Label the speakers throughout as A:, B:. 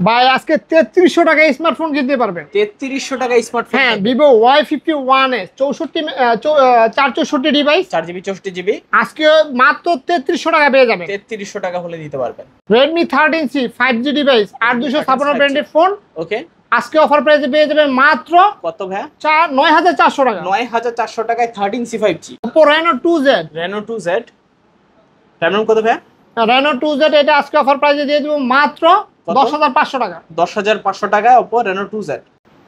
A: ভাই আজকে 3300 টাকায় স্মার্টফোন কিনতে পারবেন।
B: 3300 টাকা স্মার্টফোন।
A: হ্যাঁ, Vivo Y51s 464 device,
B: 4 GB 64 GB
A: আজকে মাত্র 3300 টাকা পেয়ে যাবেন।
B: 3300 টাকা হলে দিতে পারবেন।
A: Redmi 13C 5G ডিভাইস 8256 ব্র্যান্ডের ফোন,
B: ওকে,
A: আজকে অফার প্রাইসে পেয়ে যাবেন মাত্র
B: কত ভাই?
A: 9400 টাকা।
B: 9400 টাকায় 13C 5G।
A: Oppo Reno 2Z,
B: Reno 2Z RAM কত ভাই?
A: Reno 2Z এটা আজকে অফার প্রাইসে দিয়ে দেব মাত্র 10500 টাকা।
B: 10500 টাকায় Oppo Reno 2Z।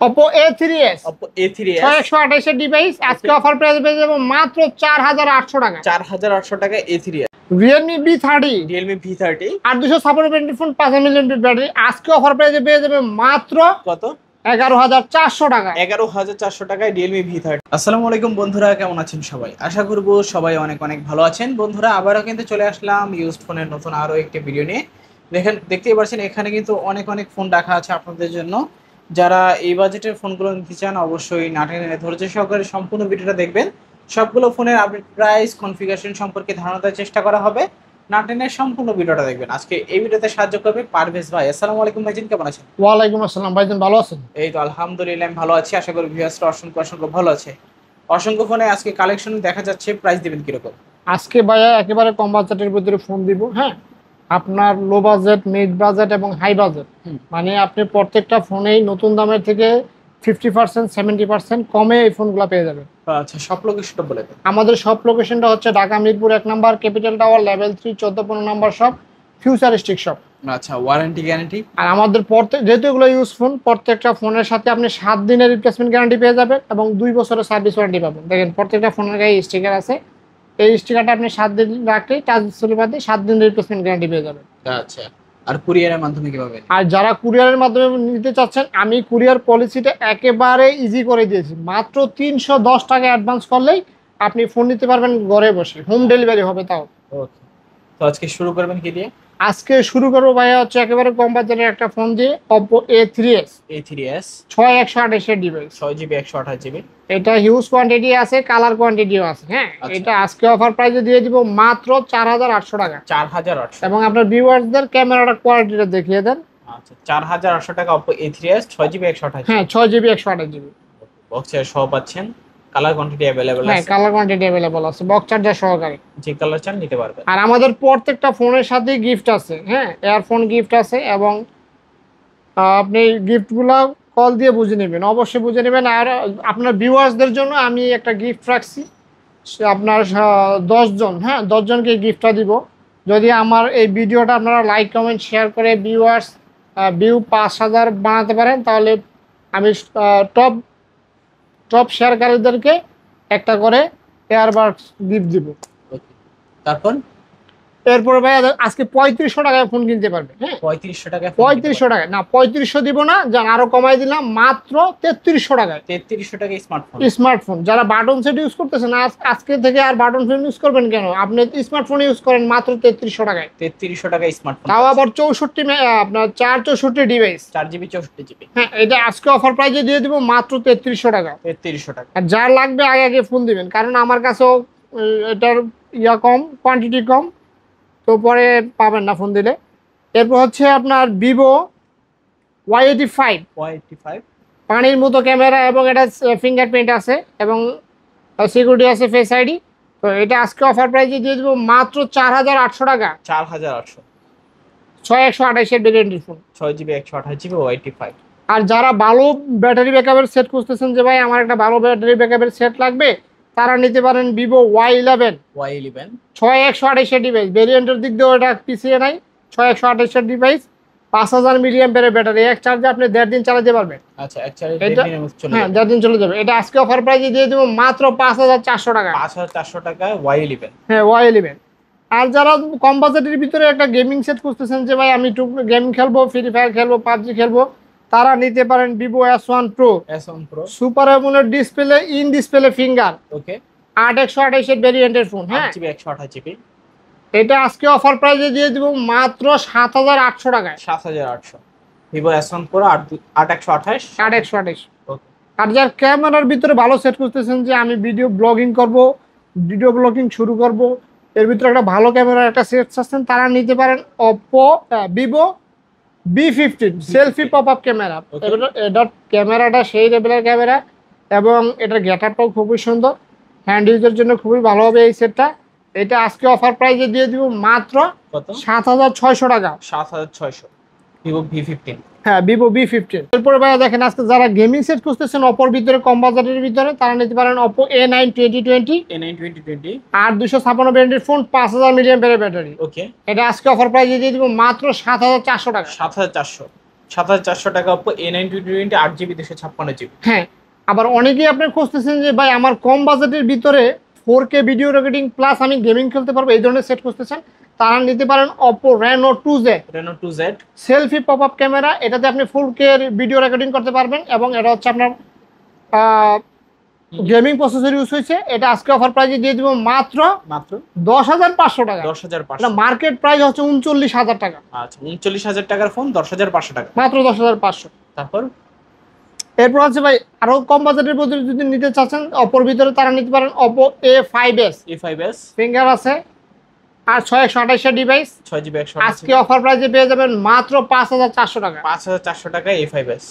A: Oppo A3s
B: Oppo A3s
A: 6128 এর ডিভাইস আজকে অফার প্রাইসে পেয়ে যাবেন মাত্র 4800 টাকা।
B: 4800 টাকায় A3s।
A: Realme B30
B: Realme V30
A: 8256 ব্র্যান্ডের ফোন, 5000 mAh ব্যাটারি, আজকে অফার প্রাইসে পেয়ে যাবেন মাত্র
B: কত?
A: 11400 টাকা।
B: 11400 টাকায় Realme V30। আসসালামু আলাইকুম বন্ধুরা, কেমন আছেন সবাই? আশা করব সবাই অনেক অনেক ভালো আছেন। বন্ধুরা আবারও কিন্তু চলে আসলাম ইউজড ফোনের নতুন আরো একটি ভিডিও নিয়ে। দেখতেই পাচ্ছেন এখানে কিন্তু অনেক অনেক ফোন রাখা আছে আপনাদের জন্য। যারা এই বাজেটের ফোনগুলো নিতে চান অবশ্যই না টেনে ধৈর্য সহকারে সম্পূর্ণ ভিডিওটা দেখবেন। সবগুলো ফোনের আপডেট প্রাইস কনফিগারেশন সম্পর্কে ধারণা দেওয়ার চেষ্টা করা হবে। না টেনে সম্পূর্ণ ভিডিওটা দেখবেন। আজকে এই ভিডিওতে সাহায্য করবে পারভেজ ভাই। আসসালামু আলাইকুম ভাইজান, কেমন আছেন?
A: ওয়ালাইকুম আসসালাম ভাইজান, ভালো আছেন?
B: এই তো আলহামদুলিল্লাহ আমি ভালো আছি। আশা করি ভিউয়ার্সরা অসংখ্য অসংখ্য ভালো আছে। অসংখ্য ফোনে আজকে কালেকশন দেখা যাচ্ছে, প্রাইস দিবেন কিরকম?
A: আজকে ভাইয়া একেবারে কম বাজেটের ভিতরে ফোন দিব। হ্যাঁ, আপনার লো বাজেট, মিড বাজেট এবং হাই বাজেট, মানে আপনি প্রত্যেকটা ফোনেই নতুন দামের থেকে 50% 70% কমে এই ফোনগুলো পেয়ে যাবেন।
B: আচ্ছা, সব লোকেশনটা বলে দেন।
A: আমাদের সব লোকেশনটা হচ্ছে ঢাকা মিরপুর 1 নম্বর, ক্যাপিটাল টাওয়ার, লেভেল 3, 14-15 নম্বর শপ, ফিউচারিস্টিক শপ।
B: আচ্ছা, ওয়ারেন্টি গ্যারান্টি?
A: আর আমাদের যেহেতু এগুলো ইউজ ফোন, প্রত্যেকটা ফোনের সাথে আপনি 7 দিনের রিপ্লেসমেন্ট গ্যারান্টি পেয়ে যাবেন এবং 2 বছরের সার্ভিস ওয়ারেন্টি পাবেন। দেখেন প্রত্যেকটা ফোনের গায়ে স্টিকার আছে, এই স্টিকারটা আপনি 7 দিন রাখলেই টাচ ডিসপ্লে বাদে 7 দিনের রিপ্লেসমেন্ট গ্যারান্টি পেয়ে যাবেন।
B: আচ্ছা, আর কুরিয়ারের মাধ্যমে কিভাবে?
A: আর যারা কুরিয়ারের মাধ্যমে নিতে চাচ্ছেন, আমি কুরিয়ার পলিসিটা একেবারে ইজি করে দিয়েছি। মাত্র 310 টাকা অ্যাডভান্স করলেই আপনি ফোন নিতে পারবেন ঘরে বসে, হোম ডেলিভারি হবে তাও।
B: ওকে, তো আজকে শুরু করবেন কি দিয়ে?
A: আজকে শুরু করবো ভাইয়া হচ্ছে একেবারে কম বাজারের একটা ফোন দিয়ে, Oppo A3s 6128 এর ডিভাইস,
B: 6GB 128GB।
A: এটা হিউজ কোয়ান্টিটি আছে, কালার কোয়ান্টিটিও আছে। হ্যাঁ,
B: আচ্ছা।
A: এটা আজকে অফার প্রাইসে দিয়ে দিব মাত্র 4800 টাকা।
B: 4800।
A: এবং আপনার ভিউয়ারদের ক্যামেরাটা কোয়ালিটিটা দেখিয়ে দেন।
B: আচ্ছা, 4800 টাকা Oppo A3s 6GB 128GB।
A: হ্যাঁ, 6GB 128GB
B: বক্সে সহ পাচ্ছেন, কালার কোয়ান্টিটি अवेलेबल
A: হ্যাঁ,
B: আছে।
A: কালার কোয়ান্টিটি अवेलेबल আছে, বক্স চার্জার সহকারে।
B: যে কালার চান নিতে পারবেন।
A: আর আমাদের প্রত্যেকটা ফোনের সাথে গিফট আছে। হ্যাঁ, ইয়ারফোন গিফট আছে এবং আপনি গিফটগুলো কল দিয়ে বুঝে নেবেন, অবশ্যই বুঝে নেবেন। আর আপনার ভিউয়ার্সদের জন্য আমি একটা গিফট রাখছি, আপনার 10 জন, হ্যাঁ 10 জনকে গিফটটা দিব। যদি আমার এই ভিডিওটা আপনারা লাইক কমেন্ট শেয়ার করে ভিউ 5000 বানাতে পারেন, তাহলে আমি টপ টপ শেয়ারকারীদেরকে একটা করে এয়ারবাডস গিফট দিব।
B: ওকে, তারপর
A: এরপরে ভাই আজকে 3500 টাকায় ফোন কিনতে পারবে। হ্যাঁ,
B: 3500 টাকা।
A: 3500 টাকা না, 3500 দিব না, যান আরো কমাই দিলাম মাত্র 3300 টাকায়।
B: 3300 টাকা স্মার্টফোন।
A: স্মার্টফোন যারা বাটন সেট ইউজ করতেছেন, আজকে থেকে আর বাটন ফোন ইউজ করবেন কেন, আপনি স্মার্টফোন ইউজ করেন মাত্র 3300 টাকায়।
B: 3300 টাকা স্মার্টফোন,
A: তাও আবার আপনার 464 ডিভাইস,
B: 4GB 64GB।
A: হ্যাঁ, এটা আজকে অফার প্রাইসে দিয়ে দিব মাত্র 3300 টাকা।
B: 3300 টাকা।
A: আর যার লাগবে আগে আগে ফোন দিবেন, কারণ আমার কাছেও এটার কম, কোয়ান্টিটি কম, তো পরে পাবেন না ফোন দিলে। এরপর হচ্ছে আপনার ভিভো Y85 পানির মতো ক্যামেরা এবং এটা ফিঙ্গারপ্রিন্ট আছে এবং সিকিউরিটি আছে, ফেস আইডি। তো এটা আজকে অফার প্রাইসে দিয়ে দেবো মাত্র 4800 টাকা।
B: 4800।
A: 6128 এর ভেরিয়েন্টের ফোন,
B: 6GB 128GB Y85।
A: আর যারা ভালো ব্যাটারি ব্যাকআপের সেট খুঁজতেছেন যে ভাই আমার একটা ভালো ব্যাটারি ব্যাকআপের সেট লাগবে, তারা নিতে পারেন ভিভো Y11 6128 এর ডিভাইস। ভেরিয়েন্টের দিক দিয়েও এটা পিছিয়ে নাই, 6128 এর ডিভাইস, 5000 মিলিঅ্যাম্পিয়ারের ব্যাটারি, এক চার্জে আপনি 1.5 দিন চালাতে পারবেন।
B: আচ্ছা, এক চার্জে
A: এটা
B: 1.5 দিন চলে
A: হ্যাঁ,
B: যাবে।
A: 1.5 দিন চলে যাবে। এটা আজকে অফার প্রাইসে দিয়ে দেবো মাত্র 5400 টাকা।
B: 5400 টাকায় Y11।
A: হ্যাঁ, Y11। আর যারা কম বাজেটের ভিতরে একটা গেমিং সেট খুঁজতেছেন যে ভাই আমি একটু গেমিং খেলবো, ফ্রি ফায়ার খেলবো, পাবজি খেলবো, তারা নিতে পারেন Vivo S1 Pro super AMOLED display, in display finger.
B: Okay,
A: 8128 এর ভেরিয়েন্টের ফোন। হ্যাঁ,
B: 8GB 128GB।
A: এটা আজকে অফার প্রাইসে দিয়ে দিব মাত্র 7800 টাকায়।
B: 7800 ভিভো S1 Pro 8128। ওকে,
A: আর যার ক্যামেরার ভিতরে ভালো সেট করতেছেন যে আমি ভিডিও ব্লগিং শুরু করব, এর ভিতরে একটা ভালো ক্যামেরার একটা সেট চাচ্ছেন, তারা নিতে পারেন Vivo B15 selfie pop up camera. এটা ক্যামেরাটা সেই লেভেলের ক্যামেরা এবং এটার গেটআপটাও খুবই সুন্দর, হ্যান্ড ইউজের জন্য খুবই ভালো হবে এই সেটটা। এটা আজকে অফার প্রাইসে দিয়ে দিব মাত্র
B: কত?
A: 7,600 টাকা।
B: 7,600 ভিভো V15।
A: হ্যাঁ, ভিভো V15। এরপরে ভাইয়া দেখেন, আজকে যারা গেমিং সেট খুঁজতেছেন অপোর ভিতরে কম বাজেটের ভিতরে, তারা নিতে পারেন Oppo A9 2020।
B: A9 2020
A: 8 256 ব্র্যান্ডের ফোন, 5000 মিলিঅ্যাম্পিয়ারের ব্যাটারি।
B: ওকে,
A: এটা আজকে অফার প্রাইসে দিয়ে দিব মাত্র 7,400 টাকা।
B: 7,400 টাকা Oppo A9 2020 8GB 256GB।
A: হ্যাঁ, আবার অনেকেই আপনি খুঁজতেছেন যে ভাই আমার কম বাজেটের ভিতরে 4K ভিডিও রেকর্ডিং প্লাস আমি গেমিং খেলতে পারবো, এই ধরনের সেট খুঁজতেছেন, তারা নিতে পারেন Oppo Reno 2Z।
B: Reno 2Z
A: selfie pop up camera, এটাতে আপনি 4K ভিডিও রেকর্ডিং করতে পারবেন এবং এটা হচ্ছে আপনার গেমিং প্রসেসর ইউজ হয়েছে। এটা আজকে অফার প্রাইসে দিয়ে দিব মাত্র 10,500 টাকা।
B: 10,500।
A: এটা মার্কেট প্রাইস হচ্ছে 39,000 টাকা।
B: আচ্ছা, 39,000 টাকার ফোন 10,500 টাকা,
A: মাত্র 10,500।
B: তারপর
A: এরপর আছে ভাই আরো কম বাজেটের ভিতরে যদি নিতে চাচ্ছেন অপোর ভিতরে, তারা নিতে পারেন Oppo A5s। ফিঙ্গার আছে আর 628 ডিভাইস,
B: 6GB 128।
A: আজকে অফার প্রাইসে পেয়ে যাবেন মাত্র 5,400 টাকা।
B: 5,400 টাকা A5s।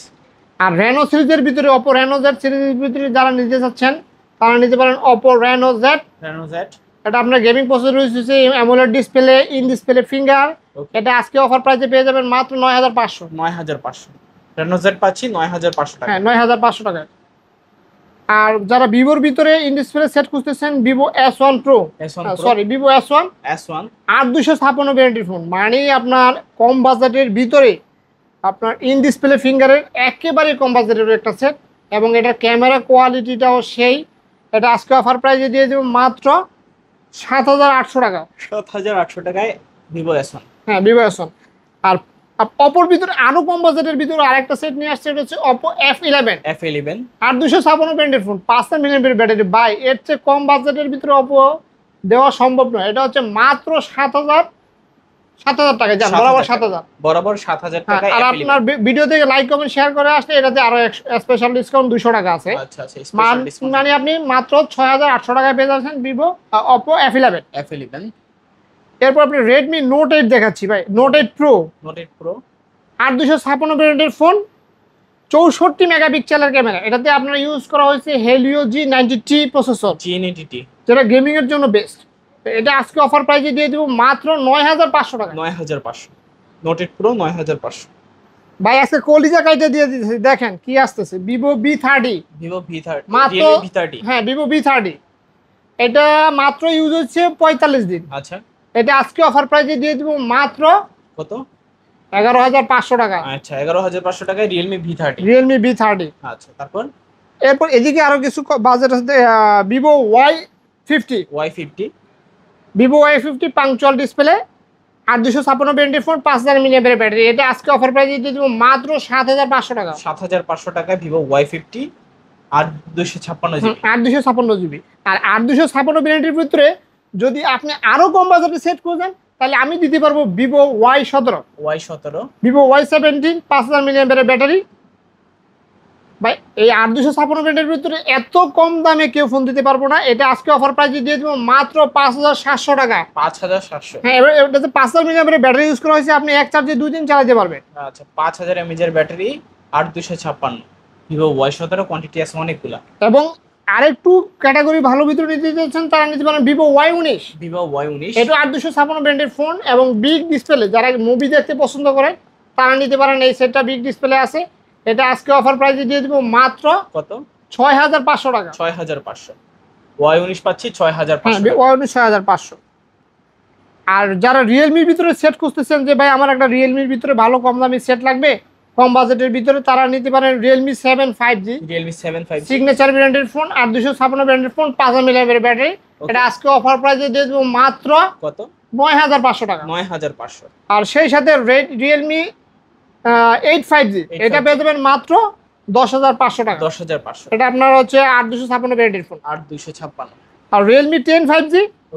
A: আর রেনো সিরিজের ভিতরে Oppo Reno Z সিরিজের ভিতরে যারা নিতে চাচ্ছেন, তারা নিতে পারেন Oppo Reno Z। এটা আপনার গেমিং প্রসেসর রয়েছে, AMOLED display, in display finger. এটা আজকে অফার প্রাইসে পেয়ে যাবেন মাত্র 9,500।
B: 9,500 Reno Z পাচ্ছি 9,500 টাকা।
A: হ্যাঁ, 9,500 টাকা। আর যারা ভিভোর ভিতরে ইন ডিসপ্লে সেট খুঁজতেছেন, Vivo S1 Pro, sorry Vivo S1 8 256 ব্র্যান্ডের ফোন, মানে আপনার কম বাজেটের ভিতরে আপনার ইন ডিসপ্লে ফিঙ্গারের একেবারে কম বাজেটের একটা সেট এবং এটার ক্যামেরা কোয়ালিটিটাও সেই। এটা আজকে অফার প্রাইসে দিয়ে দেবো মাত্র 7,800 টাকা।
B: 7,800 টাকায় ভিভো S1।
A: হ্যাঁ, ভিভো S1। আর অপর ভিতরে আরো কম বাজেটের ভিতরে আরেকটা সেট নিয়ে আসছে, এটা হচ্ছে Oppo F11।
B: 8
A: 256 ব্র্যান্ডের ফোন, 5000 মিলিঅ্যাম্পিয়ার ব্যাটারি। বাই এর চেয়ে কম বাজেটের ভিতরে Oppo দেওয়া সম্ভব নয়। এটা হচ্ছে মাত্র 7,000 টাকা। যান বরাবর
B: 7,000 টাকা।
A: আর আপনার ভিডিও থেকে লাইক কমেন্ট শেয়ার করে আসলে এটাতে আরো স্পেশাল ডিসকাউন্ট 200 টাকা আছে।
B: আচ্ছা, স্পেশাল ডিসকাউন্ট
A: মানে আপনি মাত্র 6,800 টাকায় পেয়ে যাচ্ছেন ভিভো Oppo F11। এরপর আপনি Redmi Note 8 দেখাচ্ছি ভাই, Note 8 Pro। 8 256 ব্র্যান্ডের ফোন, 64 মেগাপিক্সেলের ক্যামেরা। এটাতে আপনার ইউজ করা হয়েছে Helio G90T প্রসেসর, যেটা গেমিং এর জন্য বেস্ট। এটা আজকে অফার প্রাইসে দিয়ে দিব মাত্র 9,500 টাকা।
B: 9,500 Note 8 Pro 9,500।
A: ভাই আজকে কলিজা কাইটা দিয়ে দিতেছি, দেখেন কি আসতেছে, Vivo V30। মাত্র হ্যাঁ, Vivo V30। এটা মাত্র ইউজ হচ্ছে 45 দিন।
B: আচ্ছা,
A: এটা আজকে অফার প্রাইসে দিয়ে দিব মাত্র
B: কত?
A: 11,500 টাকা।
B: আচ্ছা, 11,500 টাকায় Realme V30। আচ্ছা, তারপর
A: এরপর এদিকে আরো কিছু বাজেট আছে, Vivo Y50। Vivo Y50 punctual display, 8 256 ব্র্যান্ডের ফোন, 5000 মিলিঅ্যাম্পিয়ার ব্যাটারি। এটা আজকে অফার প্রাইসে দিয়ে দিব মাত্র 7,500 টাকা।
B: 7,500 টাকায় Vivo Y50 8 256GB।
A: 8 256 জিবি। আর 8 256 ব্র্যান্ডের ভিতরে যদি আপনি আরো কম বাজেটে সেট করবেন, তাহলে আমি দিতে পারবো Vivo Y17। Vivo Y17 5000 milliampere battery. ভাই এই 8 256 ব্র্যান্ডের ভিতরে এত কম দামে কেউ ফোন দিতে পারবো না। এটা আজকে অফার প্রাইসে দিয়ে দেবো মাত্র 5,700 টাকা।
B: 5,700।
A: হ্যাঁ, এটাতে 5000 মিলিঅ্যাম্পিয়ার ব্যাটারি ইউজ করা হয়েছে, আপনি এক চার্জে 2 দিন চালাতে পারবেন।
B: আচ্ছা, 5000 mAh এর ব্যাটারি, 8 256। Vivo Y17 কোয়ান্টিটি আছে অনেকগুলা।
A: এবং আরেকটু ক্যাটাগরি ভালো ভিতরে নিতে চাচ্ছেন, তারা নিতে পারেন Vivo Y19। এটা 8 256 ব্র্যান্ডের ফোন এবং বিগ ডিসপ্লে, যারা মুভি দেখতে পছন্দ করেন তারা নিতে পারেন। এই সেটটা বিগ ডিসপ্লে আছে। এটা আজকে অফার প্রাইসে দিয়ে দিব মাত্র
B: কত?
A: 6,500 টাকা।
B: 6,500 Y19 পাচ্ছি 6,500।
A: হ্যাঁ, Y19 6,500। আর যারা রিয়েলমির ভিতরে সেট খুঁজতেছেন যে ভাই আমার একটা রিয়েলমির ভিতরে ভালো কম দামি সেট লাগবে কম বাজেটের ভিতরে, তারা নিতে পারেন Realme 7 5G। সিগনেচার ব্র্যান্ডের ফোন, 8 256 ব্র্যান্ডের ফোন, 5000 মিলিঅ্যাম্পিয়ার ব্যাটারি। এটা আজকে অফার প্রাইসে দিয়ে দেবো মাত্র
B: কত?
A: 9,500 টাকা।
B: 9,500।
A: আর সেই সাথে Realme 8 5G, এটা পেয়ে যাবেন মাত্র 10,500 টাকা।
B: 10,500।
A: এটা আপনার হচ্ছে 8 256 ব্র্যান্ডের ফোন।
B: 8 256।
A: আর Realme 10 5G,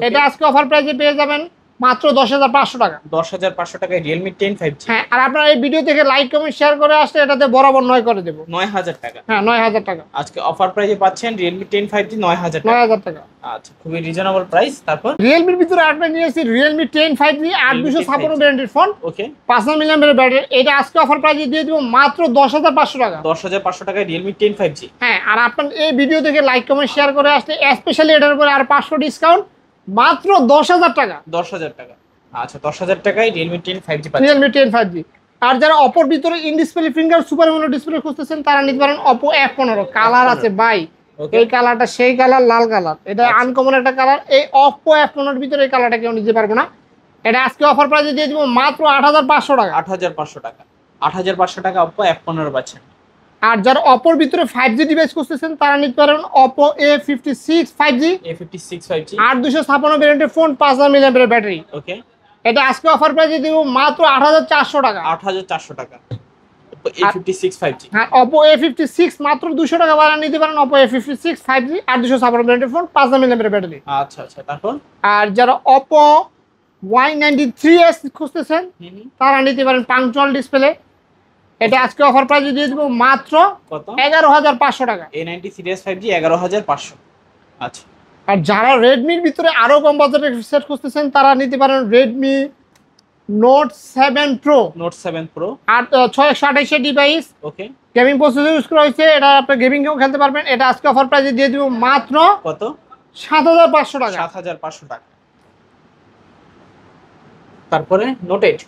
A: এটা আজকে অফার প্রাইসে পেয়ে যাবেন মাত্র 10,500 টাকা।
B: 10,500 টাকায় Realme 10 5G।
A: হ্যাঁ, আর আপনারা এই ভিডিও থেকে লাইক কমেন্ট শেয়ার করে আসলে এটাতে বরাবর 9 করে দেব।
B: 9,000 টাকা।
A: হ্যাঁ, 9,000 টাকা।
B: আজকে অফার প্রাইসে পাচ্ছেন Realme 10 5G 9,000 টাকা।
A: 9,000 টাকা।
B: আচ্ছা, খুবই রিজনেবল প্রাইস। তারপর
A: রিয়েলমির ভিতরে আমরা নিয়েছি Realme 10 5G 8256 ব্র্যান্ডের ফোন,
B: ওকে
A: 5000 মিলিঅ্যাম্পিয়ার ব্যাটারি। এটা আজকে অফার প্রাইসে দিয়ে দিব মাত্র 10,500 টাকা।
B: 10,500 টাকায় Realme 10 5G।
A: হ্যাঁ, আর আপনার এই ভিডিও থেকে লাইক কমেন্ট শেয়ার করে আসলে স্পেশালি এটার উপরে আর 500 ডিসকাউন্ট, মাত্র 10,000 টাকা।
B: 10,000 টাকা। আচ্ছা, 10,000 টাকায় Realme 10 5G পাচ্ছেন।
A: Realme 10 5G। আর যারা অপোর ভিতরে in display finger super AMOLED display খুঁজতেছেন তারা নিতে পারেন Oppo F15। কালার আছে ভাই,
B: ওকে
A: এই কালারটা সেই কালার, লাল কালার। এটা
B: আচ্ছা।
A: আনকমন একটা কালার। এই Oppo F15 এর ভিতরে এই কালারটা কেউ নিতে পারবে না। এটা আজকে অফার প্রাইসে দিয়ে দিব মাত্র 8,500 টাকা।
B: 8,500 টাকা। 8,500 টাকা Oppo F15 পাচ্ছেন।
A: আর যারা অপোর ভিতরে 5G ডিভাইস খুঁজতেছেন তারা নিতে পারেন Oppo A56 5G
B: A56 5G
A: 8256 ভ্যারিয়েন্টের ফোন, 5000 মিলিঅ্যাম্পিয়ার ব্যাটারি।
B: ওকে
A: এটা আজকে অফার প্রাইসে দিব মাত্র 8,400 টাকা।
B: 8,400 টাকা Oppo A56 5G।
A: হ্যাঁ, Oppo A56 মাত্র 200 টাকা বাড়া নিতে পারেন Oppo A56 5G 8256 ভ্যারিয়েন্টের ফোন, 5000 মিলিঅ্যাম্পিয়ার ব্যাটারি।
B: আচ্ছা আচ্ছা, তারপর
A: আর যারা Oppo Y93s খুঁজতেছেন
B: হুম
A: তারা নিতে পারেন পাংচুয়াল ডিসপ্লে। এটা আজকে অফার প্রাইসে দিয়ে দিব মাত্র
B: কত?
A: 11,500 টাকা।
B: A90 series 5G 11,500। আচ্ছা,
A: আর যারা রেডমির ভিতরে আরো কম বাজেটের সেট খুঁজতেছেন তারা নিতে পারেন Redmi Note 7 Pro।
B: Note 7 Pro।
A: আর 628 এর ডিভাইস,
B: ওকে
A: গেমিং প্রসেসর ইউজ করা হয়েছে। এটা আপনি গেমিংও খেলতে পারবেন। এটা আজকে অফার প্রাইসে দিয়ে দিব মাত্র
B: কত?
A: 7,500 টাকা।
B: 7,500 টাকা। তারপরে Note 8।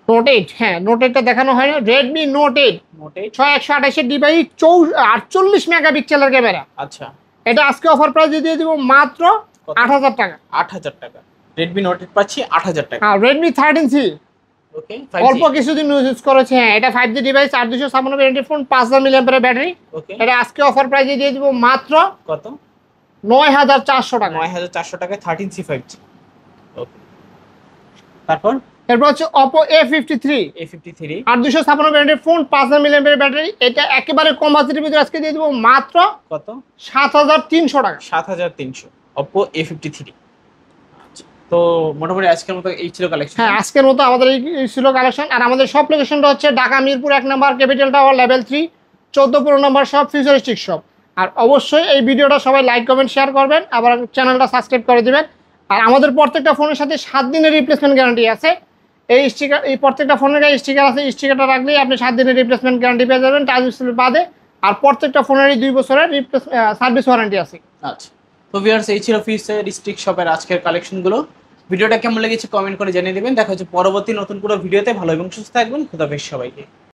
A: Note 8, হ্যাঁ Note 8টা দেখানো হয় না। Redmi Note 8
B: Note 8।
A: 628 এর ডিভাইস, 48 মেগাপিক্সেলের ক্যামেরা।
B: আচ্ছা,
A: এটা আজকে অফার প্রাইসে দিয়ে দিব মাত্র
B: কত?
A: 8,000 টাকা।
B: 8,000 টাকা। Redmi Note 8 পাচ্ছি 8,000 টাকা।
A: আর Redmi 13C
B: ওকে
A: অল্প
B: 5G।
A: কিছুদিন ইউজ করেছে। হ্যাঁ, এটা 5G ডিভাইস, 8256 ভ্যারিয়েন্টের ফোন, 5000 মিলিঅ্যাম্পিয়ার ব্যাটারি।
B: ওকে
A: এটা আজকে অফার প্রাইসে দিয়ে দিব মাত্র
B: কত?
A: 9,400 টাকা।
B: 9,400 টাকায় 13C 5G। ওকে, তারপর
A: এরপর হচ্ছে Oppo A53
B: A53।
A: 8256 ভ্যারিয়েন্টের ফোন, 5000 মিলিঅ্যাম্পিয়ার ব্যাটারি। এটা একেবারে কম বাজেটের ভিতরে আজকে দিয়ে দিব মাত্র
B: কত?
A: 7,300 টাকা।
B: 7,300 Oppo A53। আচ্ছা, তো মোটামুটি আজকের মতো এই ছিল কালেকশন।
A: হ্যাঁ, আজকের মতো আমাদের এই ছিল কালেকশন। আর আমাদের সব লোকেশনটা হচ্ছে ঢাকা মিরপুর 1 নম্বর, ক্যাপিটাল টাওয়ার, লেভেল 3, 14 নম্বর শপ, ফিউচারিস্টিক শপ। আর অবশ্যই এই ভিডিওটা সবাই লাইক কমেন্ট শেয়ার করবেন, আবার চ্যানেলটা সাবস্ক্রাইব করে দিবেন। আর আমাদের প্রত্যেকটা ফোনের সাথে 7 দিনের রিপ্লেসমেন্ট গ্যারান্টি আছে। এই স্টিকার, এই প্রত্যেকটা ফোনের গায়ে স্টিকার আছে। স্টিকারটা রাখলেই আপনি 7 দিনের রিপ্লেসমেন্ট গ্যারান্টি পেয়ে যাবেন টাচ ডিসপ্লে বাদে। আর প্রত্যেকটা ফোনেরই 2 বছরের সার্ভিস ওয়ারেন্টি আছে।
B: আচ্ছা, তো ভিউয়ার্স এই ছিল ফিউচারিস্টিক শপের আজকের কালেকশনগুলো। ভিডিওটা কেমন লেগেছে কমেন্ট করে জানিয়ে দিবেন। দেখা হচ্ছে পরবর্তী নতুন কোনো ভিডিওতে। ভালো এবং সুস্থ থাকবেন। খোদাফেজ সবাইকে।